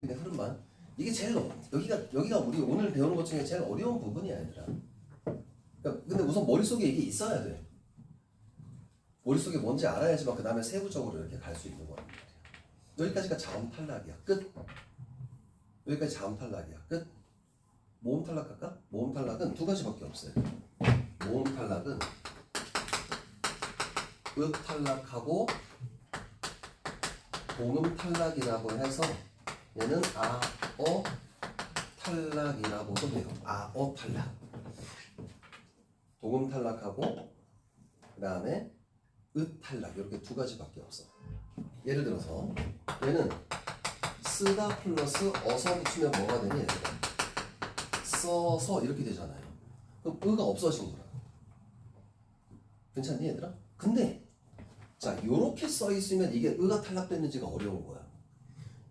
흐름만 이게 제일 여기가 우리 오늘 배우는 것 중에 제일 어려운 부분이야 얘들아. 그러니까 근데 우선 머릿속에 이게 있어야 돼. 머릿속에 뭔지 알아야지만 그 다음에 세부적으로 이렇게 갈 수 있는 거란 말이야. 여기까지가 자음 탈락이야. 끝. 여기까지 자음 탈락이야. 끝. 모음 탈락할까? 모음 탈락은 두 가지밖에 없어요. 모음 탈락은 읍 탈락하고 동음 탈락이라고 해서 얘는 아어 탈락이라고도 해요. 아어 탈락. 동음 탈락하고 그 다음에 읍 탈락 이렇게 두 가지밖에 없어. 예를 들어서 얘는 쓰다 플러스 어서 붙이면 뭐가 되니? 써서 이렇게 되잖아요. 그럼 으가 없어진 거야. 괜찮니 얘들아? 근데 자 요렇게 써 있으면 이게 으가 탈락됐는지가 어려운 거야.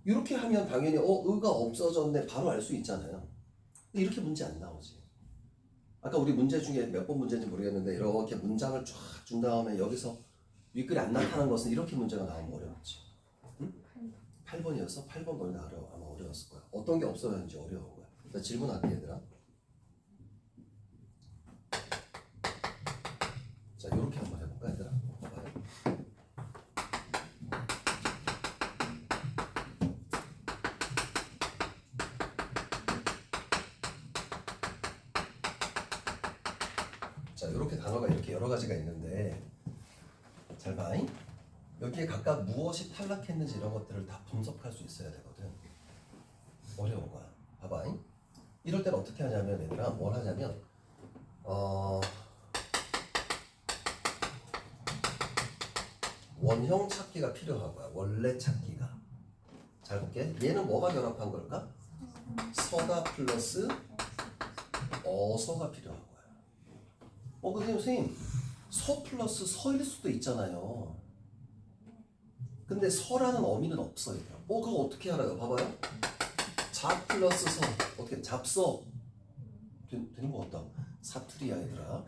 이렇게 하면 당연히 으가 없어졌네 바로 알 수 있잖아요. 근데 이렇게 문제 안 나오지. 아까 우리 문제 중에 몇 번 문제인지 모르겠는데 이렇게 문장을 쫙 준 다음에 여기서 윗글이 안 나타나는 것은 이렇게 문제가 나오면 어려웠지. 응? 8번이었어? 8번 너희가 아마 어려웠을 거야. 어떤 게 없어졌는지 어려운 거야. 나 질문할게 얘들아. 자 이렇게 한번 해볼까 얘들아. 봐봐요. 자 이렇게 단어가 이렇게 여러 가지가 있는데 잘 봐잉. 여기에 각각 무엇이 탈락했는지 이런 것들을 다 분석할 수 있어야 되거든. 어려운 거야. 봐봐잉. 이럴 때는 어떻게 하냐면 얘들아 뭘 하냐면 원형 찾기가 필요하고요. 원래 찾기가. 잘 볼게. 얘는 뭐가 결합한 걸까? 서가 플러스 어서가 필요한 거야. 근데 선생님 서 플러스 서일 수도 있잖아요. 근데 서라는 어미는 없어 얘들아. 그거 어떻게 알아요? 봐봐요. 잡 플러스 서 어떻게 잡서 되는 거 같다. 사투리야 얘들아.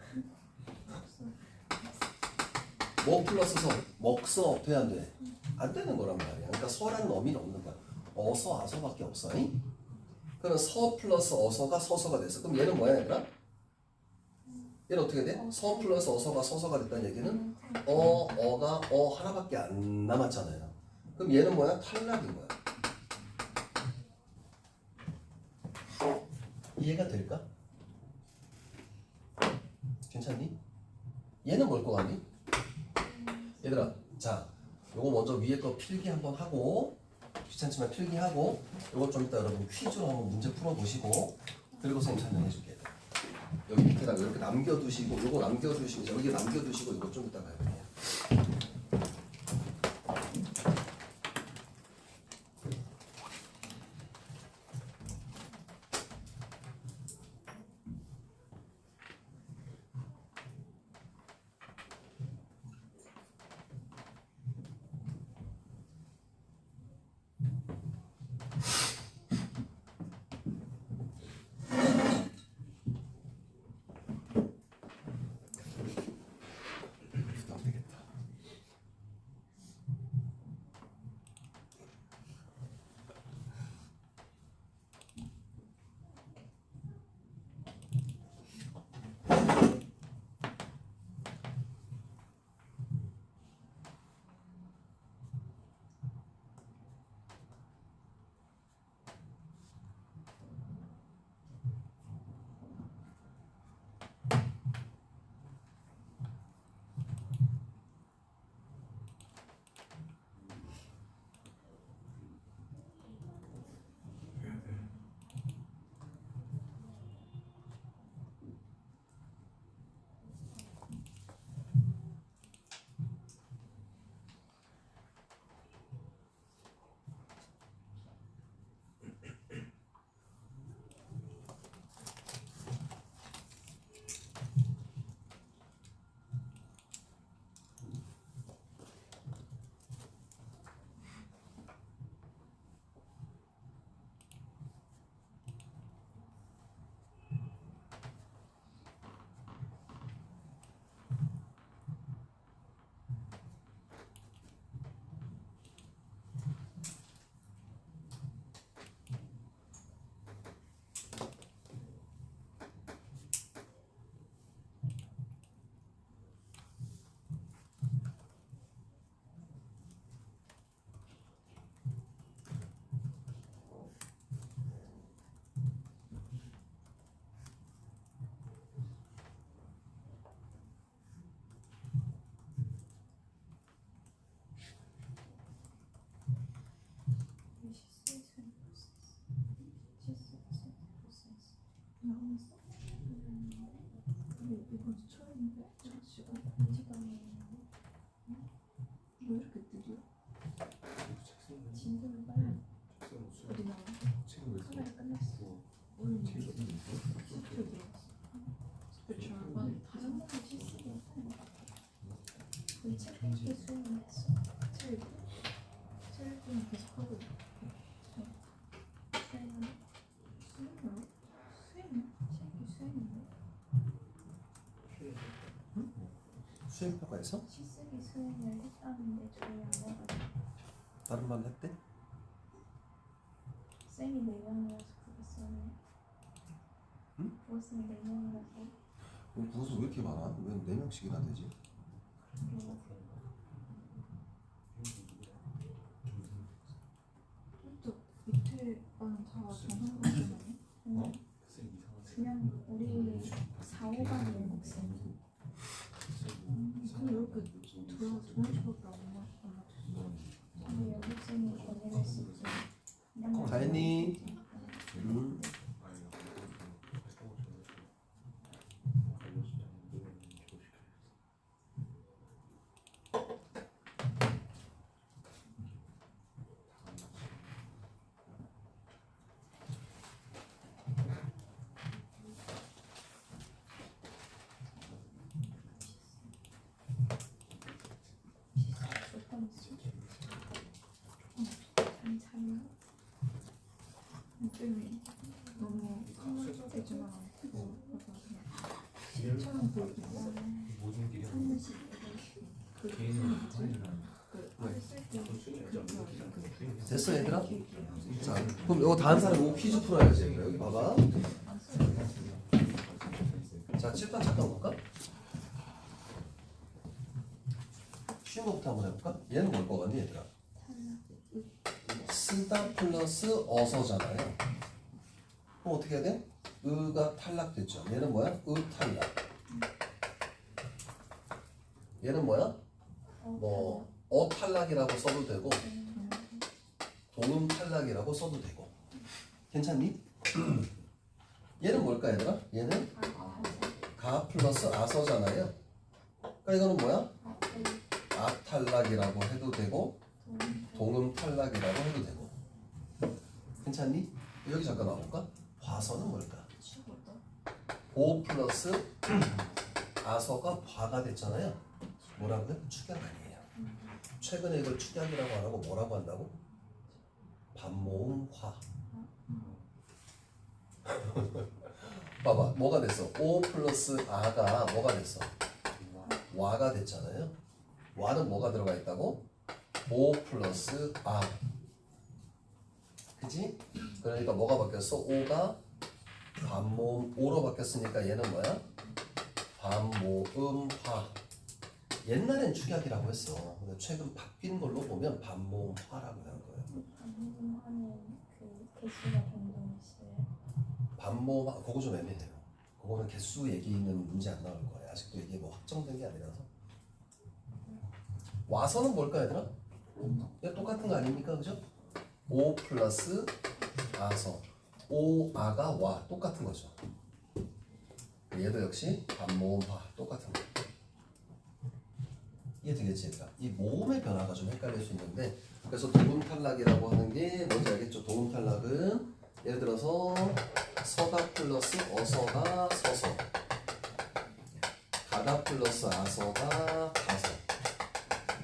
먹 플러스 서 먹서 돼 안 돼? 안 되는 거란 말이야. 그러니까 서라는 어미는 없는 거야. 어서 아서밖에 없어. 잉? 그럼 서 플러스 어서가 서서가 됐어. 그럼 얘는 뭐야 얘들아? 얘는 어떻게 돼? 서 플러스 어서가 서서가 됐다는 얘기는 어가 하나밖에 안 남았잖아요. 그럼 얘는 뭐야? 탈락인 거야. 이해가 될까? 괜찮니? 얘는 뭘 거 같니? 얘들아, 자, 요거 먼저 위에 거 필기 한번 하고 귀찮지만 필기하고 요거 좀 이따 여러분 퀴즈로 한번 문제 풀어보시고 그리고 선생님 설명해 줄게요. 여기 밑에다가 이렇게 남겨두시고 요거 남겨두시고 여기 남겨두시고 이거 좀 이따 가요. 안 되겠다. 나왔어? 이번 주 처음인데 첫 시간 왜 이렇게 느려? 진도를 빨리 어디 나와? 카메라 끝났어. 오늘 스튜디오 들어갔어. 스튜디오 절반 다 정도는 실습이야. 우리 책 읽기 수행을 했어. 책 읽기는 계속 하고 있어. 수행하는? 수행이야? 수행이야? 책이 수행인데? 수행평가에서 실습이 수행을 했다는데 저희 안 해가지고 다른 말 했대? 쌤이 4명이라서 그게 쌤이 응? 부어쌤이 4명이라서 부서 왜 이렇게 많아? 왜 4명씩이나 되지? 또 밑에 반은 다 정상반이네. 어? 그냥 우리 4, 5반 영국쌤. 근데 왜 이렇게 들어가서 정시밖에 안 맞췄어? 우리 영국쌤이 언니를 했었지. 다현이 너무 되지만 않고 실처럼 보이긴 한문식 됐어 얘들아? 자 그럼 이거 다른 사람 이거 퀴즈 풀어야지. 여기 봐봐. 자 칠판 잠깐 볼까? 쉬운 거부터 한번 해볼까? 얘는 뭘 거 같니 얘들아? 쓰다 플러스 어서잖아요. 그럼 어떻게 해야 돼? 의가 탈락됐죠. 얘는 뭐야? 의 탈락. 얘는 뭐야? 뭐 탈락이라고 써도 되고 동음 탈락이라고 써도 되고. 괜찮니? 얘는 뭘까 얘들아? 얘는 가 플러스 아서잖아요. 그러니까 이거는 뭐야? 아 탈락이라고 해도 되고 동음 탈락이라고 해도 되고. 괜찮니? 여기 잠깐 나올까? 과서는 뭘까? 오 플러스 아서가 과가 됐잖아요. 뭐라고요? 축약 아니에요. 최근에 이걸 축약이라고 안 하고 뭐라고 한다고? 반모음화. 봐봐, 뭐가 됐어? 오 플러스 아가 뭐가 됐어? 와가 됐잖아요. 와는 뭐가 들어가 있다고? 오 플러스 아. 그지? 그러니까 뭐가 바뀌었어? 오가 반모음 오로 바뀌었으니까 얘는 뭐야? 반모음화. 옛날엔 축약이라고 했어. 근데 최근 바뀐 걸로 보면 반모음화라고 하는 거예요. 반모음화는 그 개수가 변동했어요. 반모음화 그거 좀 애매해요. 그거는 개수 얘기는 문제 안 나올 거예요. 아직도 이게 뭐 확정된 게 아니라서. 와서는 뭘까 얘들아? 이거 똑같은 거 아닙니까? 그죠? 오 플러스 아서 오 아가 와 똑같은 거죠. 얘도 역시 반모음화 똑같은 거. 이해되겠지 얘들아? 이 모음의 변화가 좀 헷갈릴 수 있는데 그래서 도움 탈락이라고 하는 게 뭔지 알겠죠? 도움 탈락은 예를 들어서 서다 플러스 어서가 서서 가다 플러스 아서가 가서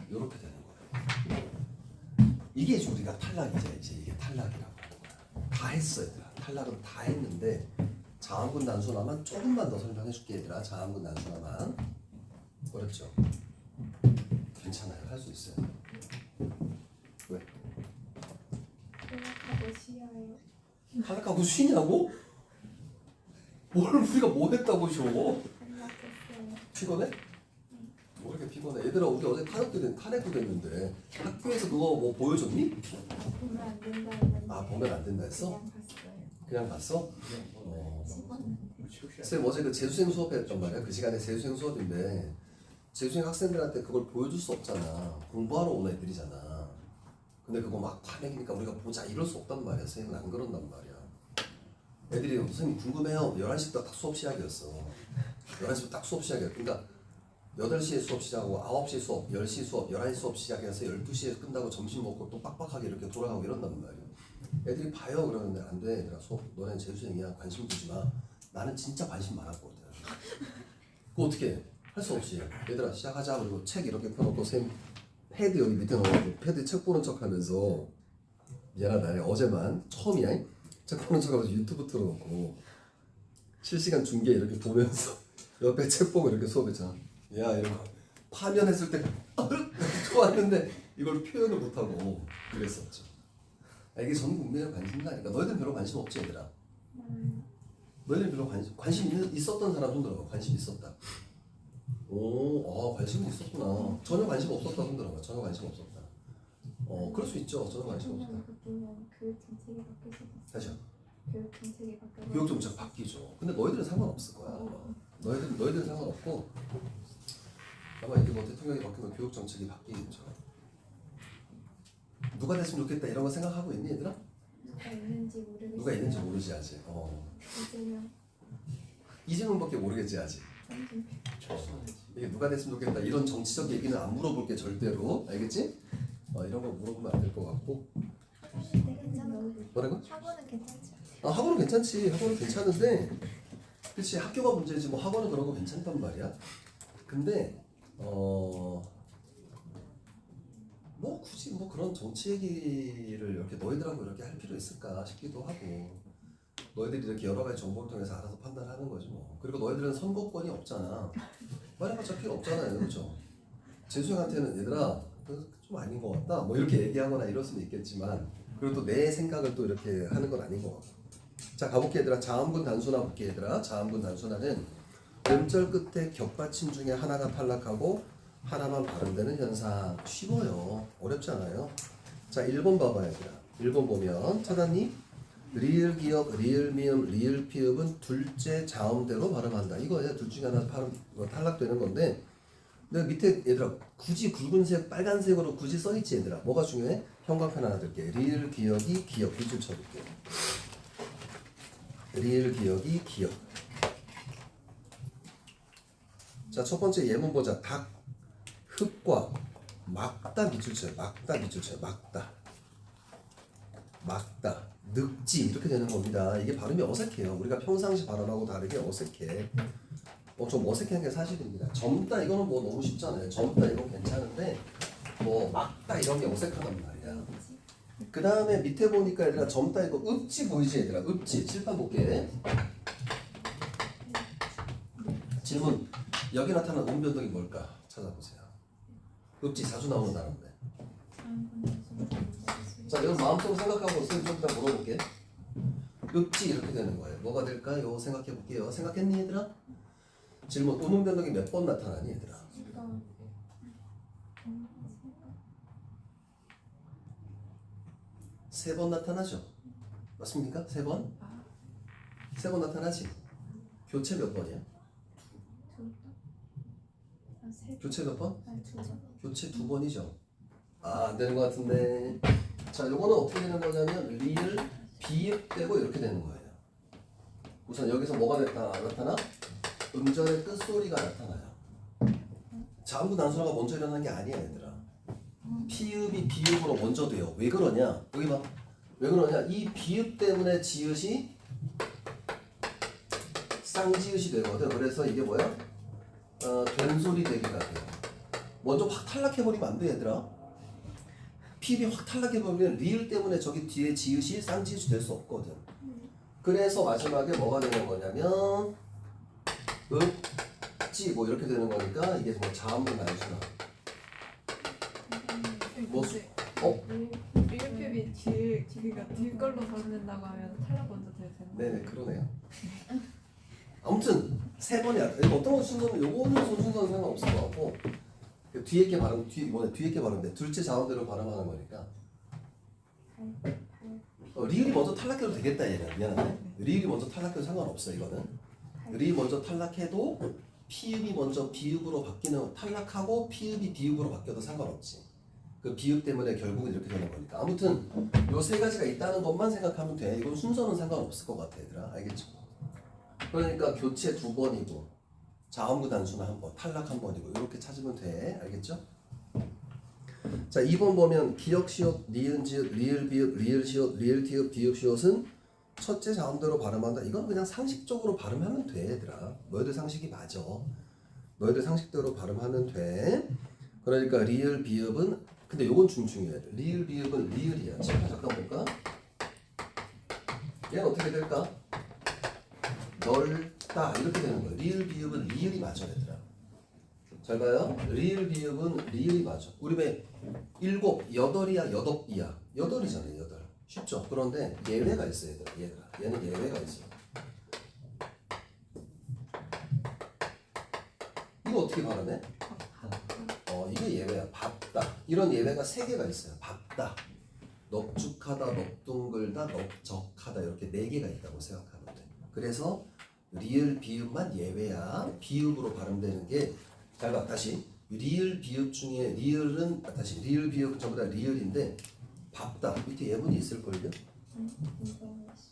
이렇게 되는 거예요. 이게 이제 우리가 탈락이죠. 이제 이게 탈락이라고 하는 거야. 다 했어 얘들아. 탈락은 다 했는데 자음군 난수나만 조금만 더 설명해 줄게 얘들아. 자음군 난수나만. 어렵죠? 괜찮아요. 할 수 있어요. 왜? 탈락하고 쉬어요. 탈락하고 쉬냐고? 뭘 우리가 뭐 했다고 쉬어? 탈락했어요. 피곤해? 뭐 이렇게 피곤해? 얘들아 우리 어제 탄핵도 됐는데 학교에서 그거 뭐 보여줬니? 보면 안 된다 했는데 아 보면 안 된다 했어? 그냥 봤어요. 그냥 봤어? 씹었는데. 쌤 어제 그 재수생 수업했단 말이야. 그 시간에 재수생 수업인데 재수생 학생들한테 그걸 보여줄 수 없잖아. 공부하러 온 애들이잖아. 근데 그거 막 탄핵이니까 우리가 보자 이럴 수 없단 말이야. 쌤은 안 그런단 말이야. 애들이 선생님 궁금해요. 11시부터 딱 수업 시작이었어. 11시부터 딱 수업 시작이었어. 그러니까 8시에 수업 시작하고 9시 수업, 10시 수업, 11시 수업 시작해서 12시에 끝나고 점심 먹고 또 빡빡하게 이렇게 돌아가고 이런단 말이야. 애들이 봐요 그러는데 안 돼. 얘들아 수업 너네는 재수생이야. 관심 두지 마. 나는 진짜 관심 많았거든. 그거 어떻게 해? 할 수 없이 얘들아 시작하자. 그리고 책 이렇게 펴놓고 쌤 패드 여기 밑에 넣어놓고 패드 책 보는 척하면서 미안하다 어제만 처음이야. 책 보는 척하면서 유튜브 틀어놓고 실시간 중계 이렇게 보면서 옆에 책 보고 이렇게 수업했잖아. 야 이러고 파면했을 때 좋았는데 이걸 표현을 못하고 그랬었죠. 이게 전 국민의 관심이니까 너희들은 별로 관심 없지 얘들아. 너희들은 별로 관심 있었던 사람 손 들어봐. 관심 있었다. 관심이 있었구나. 전혀 관심 없었다 손 들어봐. 전혀 관심 없었다. 그럴 수 있죠. 전혀 관심 없었다. 교육 정책이 바뀔 수도 있어. 다시요. 교육 정책이 바뀌어. 교육 정책 바뀌죠. 근데 너희들은 상관없을 거야. 너희들은 상관없고 아마 이게 뭐 대통령이 바뀌면 교육 정책이 바뀌겠죠. 누가 됐으면 좋겠다 이런 거 생각하고 있니 얘들아? 누가 있는지 모르겠어. 누가 있는지 모르지 아직. 이재명. 이재명밖에 모르겠지 아직. 이게 누가 됐으면 좋겠다 이런 정치적 얘기는 안 물어볼게 절대로. 알겠지? 이런 거 물어보면 안 될 것 같고. 네, 괜찮아. 뭐라고? 학원은 괜찮지. 학원은 괜찮지. 학원은 괜찮은데 그렇지 학교가 문제지 뭐 학원은 그런 거 괜찮단 말이야. 근데 뭐 굳이 뭐 그런 정치 얘기를 이렇게 너희들하고 이렇게 할 필요 있을까 싶기도 하고 너희들이 이렇게 여러 가지 정보를 통해서 알아서 판단하는 거지 뭐. 그리고 너희들은 선거권이 없잖아. 말해봤자 필요 없잖아요, 그렇죠? 재수형한테는 얘들아 좀 아닌 것 같다 뭐 이렇게 얘기하거나 이럴 수는 있겠지만 그리고 또 내 생각을 또 이렇게 하는 건 아닌 것 같고. 자 가볼게 얘들아. 자음분 단순화 볼게 얘들아. 자음분 단순화는 음절 끝에 격받침 중에 하나가 탈락하고 하나만 발음되는 현상. 쉬워요. 어렵지 않아요. 자 1번 봐봐요 얘들아. 1번 보면 찾았니? 리을 기역, 리을 미음, 리을 피읍은 둘째 자음대로 발음한다. 이거야. 둘 중에 하나 발음 탈락되는 건데 내가 밑에 얘들아 굳이 굵은색 빨간색으로 굳이 써있지 얘들아. 뭐가 중요해? 형광펜 하나 들게. 리을 기역이 기역 밑줄 쳐볼게. 리을 기역이 기역. 자 첫 번째 예문 보자. 닭, 흙과 막다 밑줄 쳐요. 막다 밑줄 쳐요. 막다, 늙지 이렇게 되는 겁니다. 이게 발음이 어색해요. 우리가 평상시 발음하고 다르게 어색해. 좀 어색한 게 사실입니다. 젊다 이거는 뭐 너무 쉽잖아요. 젊다 이건 괜찮은데 뭐 막다 이런 게 어색하단 말이야. 그 다음에 밑에 보니까 얘들아 젊다 이거 읍지 보이지 얘들아. 읍지 칠판 볼게. 질문 여기 나타난 음변동이 뭘까 찾아보세요. 읍지 자주 나오는 단어인데. 자 이건 마음속으로 생각하고 쌤 좀 이따 물어볼게. 읍지 이렇게 되는 거예요. 뭐가 될까요? 생각해 볼게요. 생각했니 얘들아? 질문 음음 변동이 몇 번 나타나니 얘들아? 세 번 나타나죠? 맞습니까? 세 번? 세 번 나타나지? 교체 몇 번이야? 교체 몇 번? 교체 2번이죠. 안 되는 것 같은데. 자, 요거는 어떻게 되는 거냐면 리을 비읍 되고 이렇게 되는 거예요. 우선 여기서 뭐가 나타나? 음절의 끝소리가 나타나요. 자음분 단순화가 먼저 일어나는 게 아니야, 얘들아. 피읍이 비읍으로 먼저 돼요. 왜 그러냐? 여기 봐. 왜 그러냐? 이 비읍 때문에 지읒이 쌍지읒이 되거든. 그래서 이게 뭐야? 된소리 되기가 돼요. 먼저 확 탈락해버리면 안 돼, 얘들아. 피읍이 확 탈락해버리면 리을 때문에 저기 뒤에 지읒이 쌍지읒이 될 수 없거든. 그래서 마지막에 뭐가 되는 거냐면 읍지 뭐 이렇게 되는 거니까 이게 뭐 자음분 단순화. 뭐 리을표비 뒤 걸로 발음된다고 하면 탈락 먼저 될 텐데. 네네 그러네요. 아무튼 세 번이야. 어떤 거 순서는 요거는 순서는 상관없을 것 같고 뒤에 게 발음 뒤에 게 발음돼. 둘째 자음대로 발음하는 거니까. 리을이 먼저 탈락해도 되겠다 얘는. 미안한데 리을이 먼저 탈락해도 상관없어 이거는. 리을 먼저 탈락해도 피읍이 먼저 비읍으로 바뀌는 탈락하고 피읍이 비읍으로 바뀌어도 상관없지. 그 비읍 때문에 결국은 이렇게 되는 거니까. 아무튼 요 세 가지가 있다는 것만 생각하면 돼. 이건 순서는 상관없을 것 같아, 얘들아. 알겠죠? 그러니까 교체 2번이고 자음구 단수는 1번, 탈락 1번이고 이렇게 찾으면 돼. 알겠죠? 자, 2번 보면 기역 시옷, 니은 지읒, 리을 비읍, 리을 시옷, 리을 티읕, 비읍 시옷은 첫째 자음대로 발음한다. 이건 그냥 상식적으로 발음하면 돼, 얘들아. 너희들 상식이 맞아. 너희들 상식대로 발음하면 돼. 그러니까 리을 비읍은, 근데 요건 좀 중요해. 리을 비읍은 리을이야. 잠깐 볼까? 얘는 어떻게 될까? 넓다 이렇게 되는 거야. 리을 비읍은 리을이 맞아, 얘들아. 잘 봐요. 리을 비읍은 리을이 맞아. 우리 왜 7, 8이야, 8이야. 8이잖아요, 8. 쉽죠? 그런데 예외가 있어, 얘들아. 얘는 예외가 있어. 이거 어떻게 발음해? 이게 예외야. 밥다. 이런 예외가 3개가 있어요. 밥다, 넙죽하다, 넙둥글다, 넙적하다 이렇게 4개가 있다고 생각하면 돼. 그래서 리을 비읍만 예외야. 비읍으로 발음되는 게 잘 봐. 다시 리을 비읍 중에 리을은 다시 리을 비읍 전부 다 리을인데 밥다 밑에 예문이 있을걸요?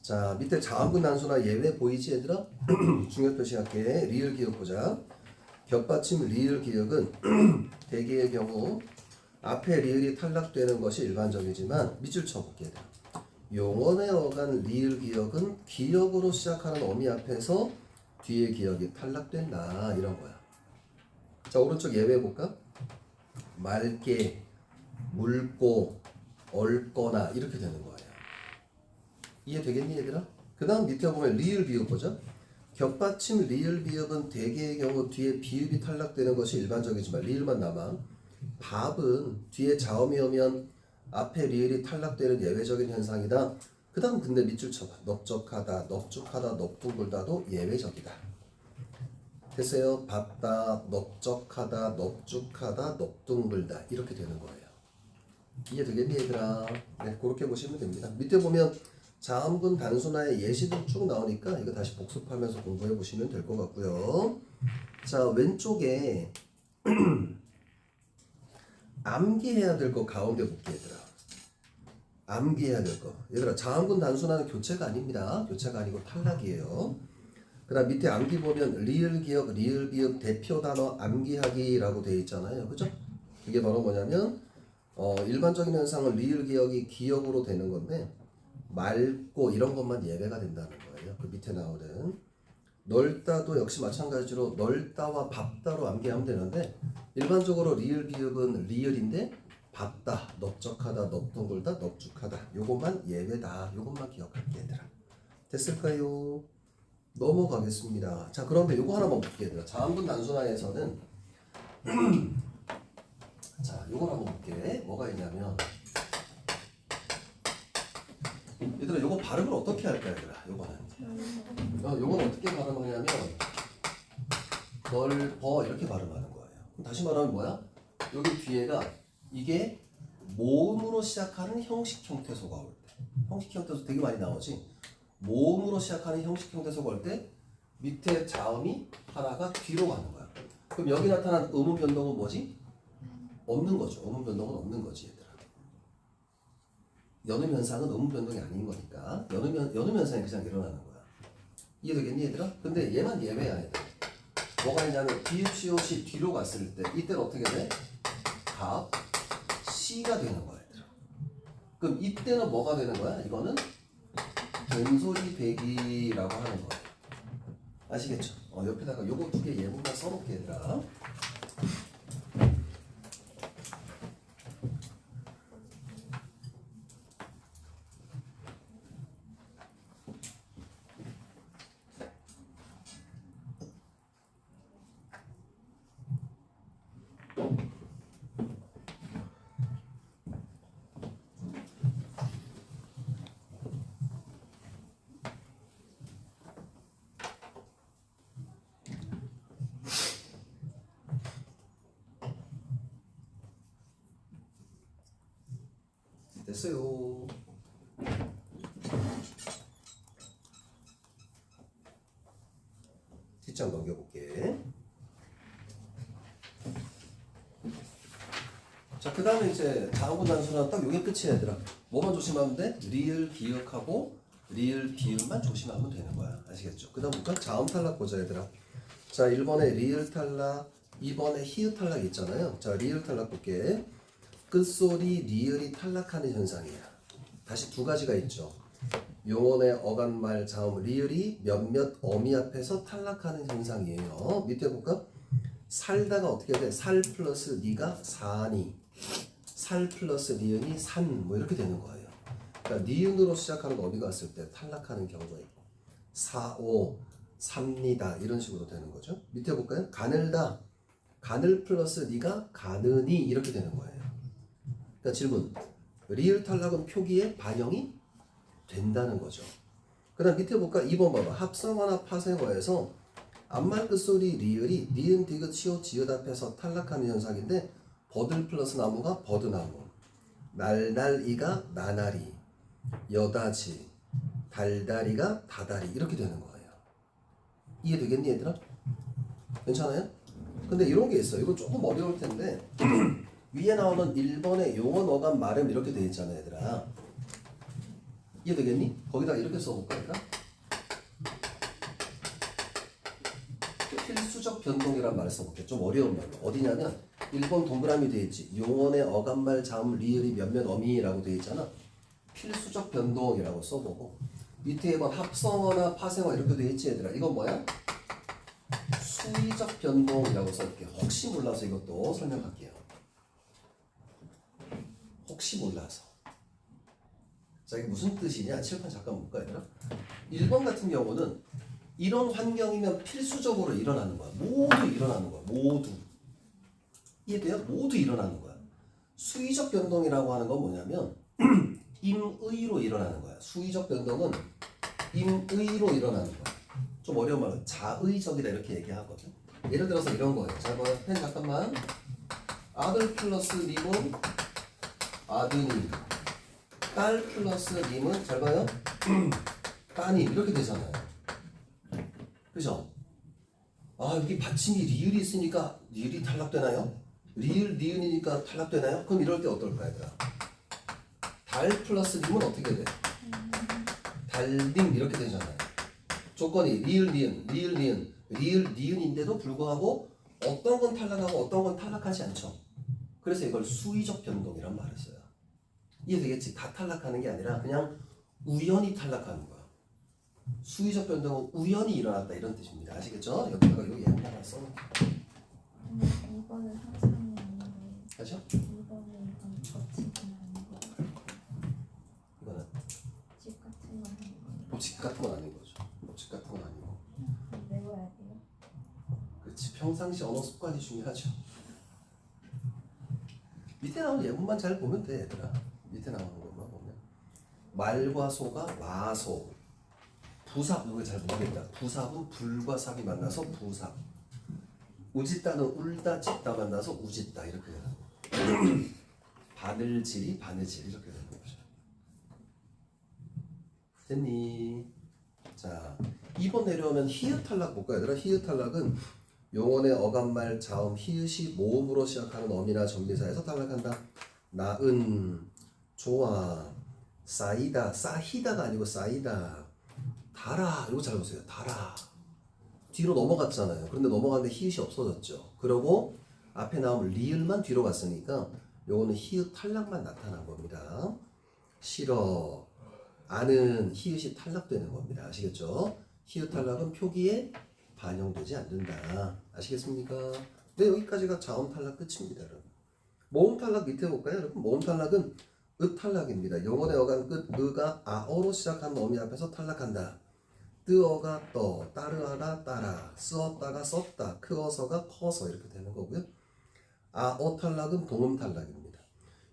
자, 밑에 자음군 단수나 예외 보이지 얘들아? 중요 표시할게. 리을 기억 보자. 겹받침 리을 기억은 대개의 경우 앞에 리을이 탈락되는 것이 일반적이지만 밑줄 쳐볼게. 용언에 어간 리을 기억은 기억으로 시작하는 어미 앞에서 뒤에 기억이 탈락된다 이런 거야. 자, 오른쪽 예외 볼까? 맑게, 묽고, 얽거나 이렇게 되는 거예요. 이해되겠니 얘들아? 그 다음 밑에 보면 리을 비읍 보자. 겹받침 리을 비읍은 대개의 경우 뒤에 비읍이 탈락되는 것이 일반적이지만 리을만 남아. 밥은 뒤에 자음이 오면 앞에 리을이 탈락되는 예외적인 현상이다. 그 다음 근데 밑줄 쳐봐. 넙적하다, 넙죽하다, 넙둥글다도 예외적이다. 됐어요? 밥다, 넙적하다, 넙죽하다, 넙둥글다 이렇게 되는 거예요. 이해되겠니 얘들아? 네, 그렇게 보시면 됩니다. 밑에 보면 자음군 단순화의 예시들 쭉 나오니까 이거 다시 복습하면서 공부해 보시면 될 것 같고요. 자, 왼쪽에 암기해야 될 거 가운데 볼게 얘들아. 암기해야 될 거. 얘들아, 자음군 단순화는 교체가 아닙니다. 교체가 아니고 탈락이에요. 그 다음 밑에 암기 보면 리을 기억, 리을 비읍 대표 단어 암기하기라고 되어 있잖아요. 그죠? 그게 바로 뭐냐면 일반적인 현상은 리을 기억이 기억으로 되는 건데 맑고 이런 것만 예외가 된다는 거예요. 그 밑에 나오는 넓다도 역시 마찬가지로 넓다와 밥다로 암기하면 되는데 일반적으로 리을 비읍은 리을인데 밥다, 넙적하다, 넙둥글다, 넙죽하다 요것만 예외다. 요것만 기억할게 얘들아. 됐을까요? 넘어가겠습니다. 자, 그런데 요거 하나만 볼게 얘들아. 자음군 단순화에서는 자, 요걸 한번 볼게. 뭐가 있냐면 얘들아, 요거 발음을 어떻게 할까 얘들아? 요거는 어떻게 발음하냐면 넓어 이렇게 발음하는 거예요. 그럼 다시 말하면 뭐야? 여기 뒤에가 이게 모음으로 시작하는 형식 형태소가 올 때, 형식 형태소 되게 많이 나오지. 모음으로 시작하는 형식 형태소가 올 때 밑에 자음이 하나가 뒤로 가는 거야. 그럼 여기 나타난 음음 변동은 뭐지? 없는 거죠. 음음 변동은 없는 거지 얘들아. 연음 현상은 음음 변동이 아닌 거니까 연음 현상이 그냥 일어나는 거야. 이해되겠니 얘들아? 근데 얘만 예외야 얘들아. 뭐가 있냐면 비읍 시옷이 뒤로 갔을 때 이때는 어떻게 돼? 갑 시가 되는 거야 얘들아. 그럼 이때는 뭐가 되는 거야? 이거는 된소리 배기라고 하는 거야. 아시겠죠? 옆에다가 요거 2개 예문만 써놓게 얘들아. 됐어요. 뒷장 넘겨볼게. 자, 자, 그 다음에 이제 자음분 단수는 딱 요게 끝이야, 얘들아. 뭐만 조심하면 돼? 리을 기억하고 리을 비음만 조심하면 되는 거야. 아시겠죠? 그 다음부터 자음 탈락 보자, 얘들아. 자, 1번에 리을 탈락, 2번에 히읗 탈락 있잖아요. 자, 리을 탈락 볼게. 끝소리 리을이 탈락하는 현상이야. 다시 두 가지가 있죠. 용언의 어간말 자음 리을이 몇몇 어미 앞에서 탈락하는 현상이에요. 밑에 볼까? 살다가 어떻게 돼? 살 플러스 니가 사니, 살 플러스 니은이 산, 뭐 이렇게 되는 거예요. 그러니까 니은으로 시작하는 어미가 왔을 때 탈락하는 경우가 있고, 사오, 삽니다 이런 식으로 되는 거죠. 밑에 볼까요? 가늘다, 가늘 플러스 니가 가느니 이렇게 되는 거예요. 그러니까 질문, 리을 탈락은 표기에 반영이 된다는 거죠. 그 다음 밑에 볼까? 2번 봐봐. 합성어나 파생어에서 앞말 끝소리 리을이 니은, 디귿, 치읓, 지읒 앞에서 탈락하는 현상인데 버들 플러스 나무가 버드나무, 날날이가 나나리, 여다지, 달다리가 다다리 이렇게 되는 거예요. 이해되겠니 얘들아? 괜찮아요? 근데 이런 게 있어요. 이거 조금 어려울 텐데 위에 나오는 1번의 용언, 어감, 말음 이렇게 돼 있잖아요 얘들아. 이해되겠니? 거기다 이렇게 써볼까 얘들아? 필수적 변동이란 말을 써볼게. 좀 어려운 말로. 어디냐면 1번 동그라미 돼 있지. 용언의 어감말, 자음, 리을이 몇몇 어미라고 돼 있잖아. 필수적 변동이라고 써보고 밑에 2번 합성어나 파생어 이렇게 돼 있지 얘들아. 이건 뭐야? 수의적 변동이라고 써볼게. 혹시 몰라서 이것도 설명할게요. 혹시 몰라서. 자, 이게 무슨 뜻이냐? 칠판 잠깐 볼까 얘들아? 1번 같은 경우는 이런 환경이면 필수적으로 일어나는 거야. 모두 일어나는 거야. 모두. 이해돼요? 모두 일어나는 거야. 수의적 변동이라고 하는 건 뭐냐면 임의로 일어나는 거야. 수의적 변동은 임의로 일어나는 거야. 좀 어려운 말로 자의적이다 이렇게 얘기하거든. 예를 들어서 이런 거예요. 자, 봐요. 펜 잠깐만. 아들 플러스 님은 아드님, 딸 플러스 님은 잘 봐요. 따님 이렇게 되잖아요. 그죠? 아, 여기 받침이 리을이 있으니까 리을이 탈락되나요? 리을, 니은이니까 탈락되나요? 그럼 이럴 때 어떨까요? 달 플러스 님은 어떻게 돼? 달님 이렇게 되잖아요. 조건이 리을, 니은, 리을, 니은, 리을, 니은인데도 불구하고 어떤 건 탈락하고 어떤 건 탈락하지 않죠. 그래서 이걸 수의적 변동이란 말을 써요. 이해되겠지? 다 탈락하는 게 아니라 그냥 우연히 탈락하는 거야. 수의적 변동은 우연히 일어났다 이런 뜻입니다. 아시겠죠? 여기다가 여기 하나 써놓을게요. 2번은 상상이 아닌데 하죠? 2번은 이건 법칙은 아니고 이거는 집 같은 건 아니고 법칙 같은 건 아닌 거죠. 법칙 같은 건 아니고. 외워야 돼요? 그렇지. 평상시 언어 습관이 중요하죠. 밑에 나오는 예문만 잘 보면 돼 얘들아. 밑에 나오는 것만 보면 말과 소가 와소, 부삽 이거 잘 모르겠다. 부삽은 불과 삽이 만나서 부삽, 우짓다는 울다 짓다 만나서 우짓다 이렇게 되는 바늘질이 바느질 이렇게 되는 거죠. 됐니? 자, 2번 내려오면 히읗 탈락 볼까 얘들아? 히읗 탈락은 용언의 어감말, 자음, 히읗이 모음으로 시작하는 어미나 전미사에서 탈락한다. 나은, 좋아, 싸이다, 싸히다가 아니고 싸이다. 달아, 이거 잘 보세요. 달아. 뒤로 넘어갔잖아요. 그런데 넘어갔는데 히읗이 없어졌죠. 그러고 앞에 나오면 리을만 뒤로 갔으니까 요거는 히읗 탈락만 나타난 겁니다. 싫어, 아는 히읗이 탈락되는 겁니다. 아시겠죠? 히읗 탈락은 표기에 반영되지 않는다. 아시겠습니까? 네, 여기까지가 자음 탈락 끝입니다. 여러분. 모음 탈락 밑에 볼까요? 여러분, 모음 탈락은 으 탈락입니다. 영어의 어간 끝 으가 아어로 시작하는 어미 앞에서 탈락한다. 뜨어가 떠, 따르아가 따라, 쓰었다가 썼다, 크어서가 커서 이렇게 되는 거고요. 아어 탈락은 동음 탈락입니다.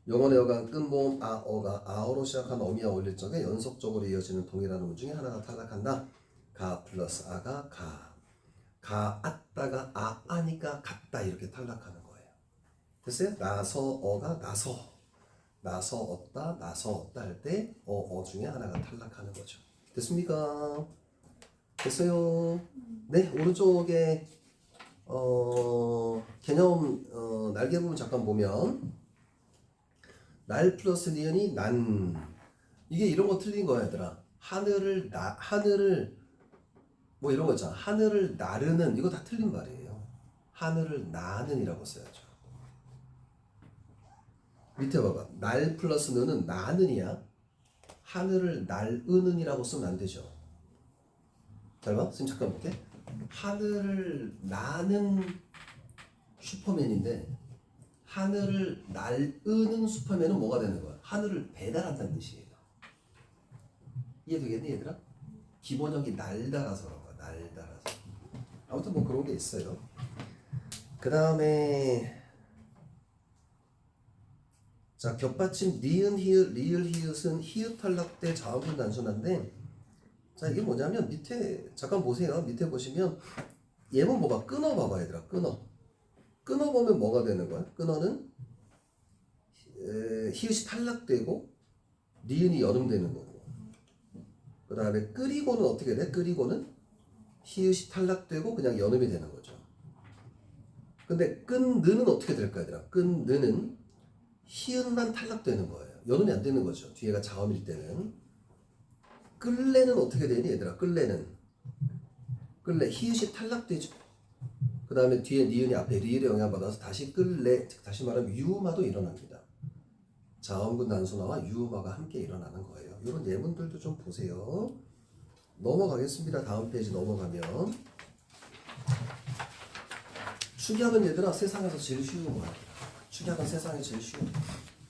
영어의 어간 끝 모음 아어가 아어로 시작하는 어미와 어울릴 적에 연속적으로 이어지는 동일한 음 중에 하나가 탈락한다. 가 플러스 아가 가. 가았다가 아니까 같다 이렇게 탈락하는 거예요. 됐어요? 나서어가 나서었다 나서었다 할 때 어 중에 하나가 탈락하는 거죠. 됐습니까? 됐어요? 네, 오른쪽에 개념 날개 부분 잠깐 보면 날 플러스 니은이 난. 이게 이런 거 틀린 거야 얘들아. 하늘을 뭐 이런 거 있잖아. 하늘을 나르는 이거 다 틀린 말이에요. 하늘을 나는이라고 써야죠. 밑에 봐봐. 날 플러스 는은 나는이야. 하늘을 날으는이라고 쓰면 안 되죠. 잘 봐. 선생님 잠깐 볼게. 하늘을 나는 슈퍼맨인데 하늘을 날으는 슈퍼맨은 뭐가 되는 거야? 하늘을 배달한다는 뜻이에요. 이해되겠니 얘들아? 기본형이 날달아서 그런 거야. 날달아서. 아무튼 뭐 그런 게 있어요. 그 다음에 자, 겹받침 니은 히읗 리을 히읗은 히읗 탈락돼 자음분 단순한데 자 이게 뭐냐면 밑에 잠깐 보세요. 밑에 보시면 얘는 뭐가 끊어봐봐 얘들아. 끊어보면 뭐가 되는 거야? 끊어는 히읗이 탈락되고 니은이 여름되는 거고 그 다음에 끓이고는 어떻게 돼? 끓이고는 히읗이 탈락되고 그냥 연음이 되는 거죠. 근데 끈느는 어떻게 될까 얘들아? 끈느는 히읗만 탈락되는 거예요. 연음이 안 되는 거죠. 뒤에가 자음일 때는. 끌래는 어떻게 되니 얘들아? 끌래 히읗이 탈락되죠. 그 다음에 뒤에 니은이 앞에 리을에 영향받아서 다시 끌래, 다시 말하면 유음화도 일어납니다. 자음분 단순화와 유음화가 함께 일어나는 거예요. 이런 예문들도 좀 보세요. 넘어가겠습니다. 다음 페이지 넘어가면 축약은 얘들아 세상에서 제일 쉬운 거야. 축약은 세상에 제일 쉬워.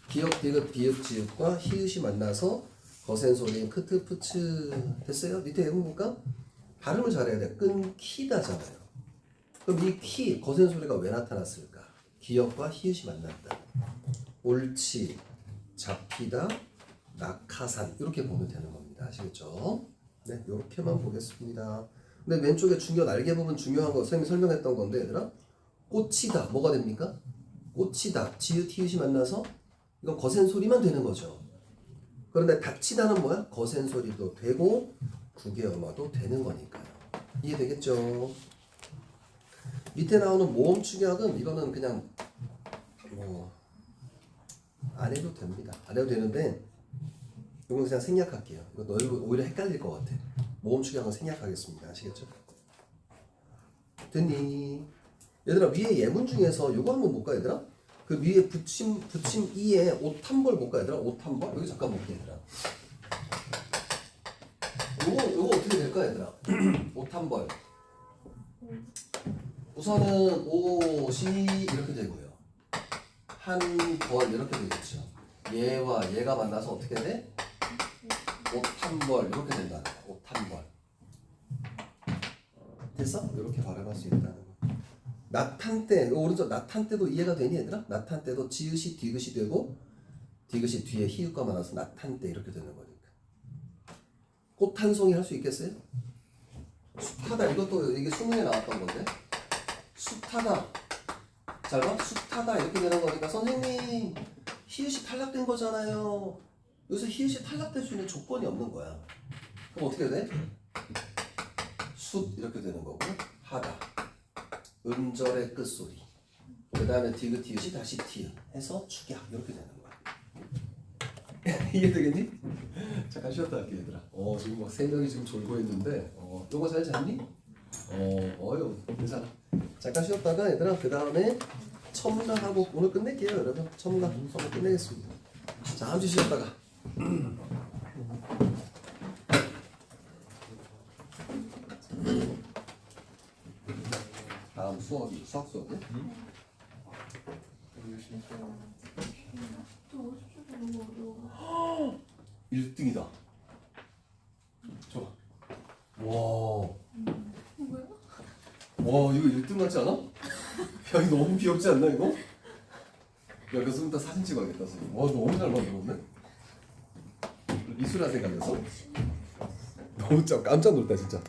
기역, 디귿, 비읍, 지읒과 히읗이 만나서 거센 소리인 크트, 푸츠 됐어요? 밑에 예문 볼까? 발음을 잘해야 돼. 끊기다잖아요. 그럼 이 키, 거센 소리가 왜 나타났을까? 기역과 히읗이 만났다. 옳지, 잡히다, 낙하산 이렇게 보면 되는 겁니다. 아시겠죠? 네, 이렇게만 보겠습니다. 근데 왼쪽에 날개 부분 중요한 거 선생님이 설명했던 건데 얘들아 꽂히다 뭐가 됩니까? 꽂히다 지읒 히읗이 만나서 이건 거센 소리만 되는 거죠. 그런데 닥치다는 뭐야? 거센 소리도 되고 구개엄화도 되는 거니까요. 이해되겠죠? 밑에 나오는 모음 축약은 이거는 그냥 뭐 안 해도 됩니다. 안 해도 되는데 이건 그냥 생략할게요. 이거 오히려 헷갈릴 것 같아. 모음 축약은 생략하겠습니다. 아시겠죠? 됐니? 얘들아 위에 예문 중에서 이거 한번 볼까 얘들아? 그 위에 붙임 2에 옷 한 벌 볼까 얘들아? 옷 한 벌? 여기 잠깐 볼게 얘들아. 요거 어떻게 될까 얘들아? 옷 한 벌. 우선은 옷이 이렇게 되고요. 한 벌 이렇게 되겠죠. 얘와 얘가 만나서 어떻게 돼? 옷 한 벌 이렇게 된다는 거야. 옷 한 벌. 됐어? 이렇게 발음할 수 있다는 거. 나탄 때 오른쪽 나탄 때도 이해가 되니 얘들아? 나탄 때도 지읒이 디귿이 되고 디귿이 뒤에 히읗과 만나서 나탄 때 이렇게 되는 거니까. 꽃 한 송이 할 수 있겠어요? 숱하다 이것도 이게 수능에 나왔던 건데 숱하다 잘 봐? 숱하다 이렇게 되는 거니까 선생님 히읗이 탈락된 거잖아요. 여기서 히읗이 탈락될 수 있는 조건이 없는 거야. 그럼 어떻게 돼? 숫 이렇게 되는 거고 하다 음절의 끝소리 그 다음에 디귿 히읗이 다시 티읕 해서 축약 이렇게 되는 거야. 이해되겠니? 잠깐 쉬었다 할게 얘들아. 지금 막 3명이 지금 졸고 있는데 요거 잘 잤니? 어휴 괜찮아. 잠깐 쉬었다가 얘들아 그 다음에 첨가하고 오늘 끝낼게요 여러분. 첨가 오늘 끝내겠습니다. 자 잠시 쉬었다가 다음 수학 수업이야? 또 50초가 너무 어려워. 1등이다. 좋아. 와. 뭐야? 와 이거 1등 같지 않아? 야 이거 너무 귀엽지 않나 이거? 야 그래서 좀 이따 사진 찍어야겠다 선생님. 와 너무 잘 만들었네. 미술학생 가면서 너무 깜짝 놀랐다 진짜.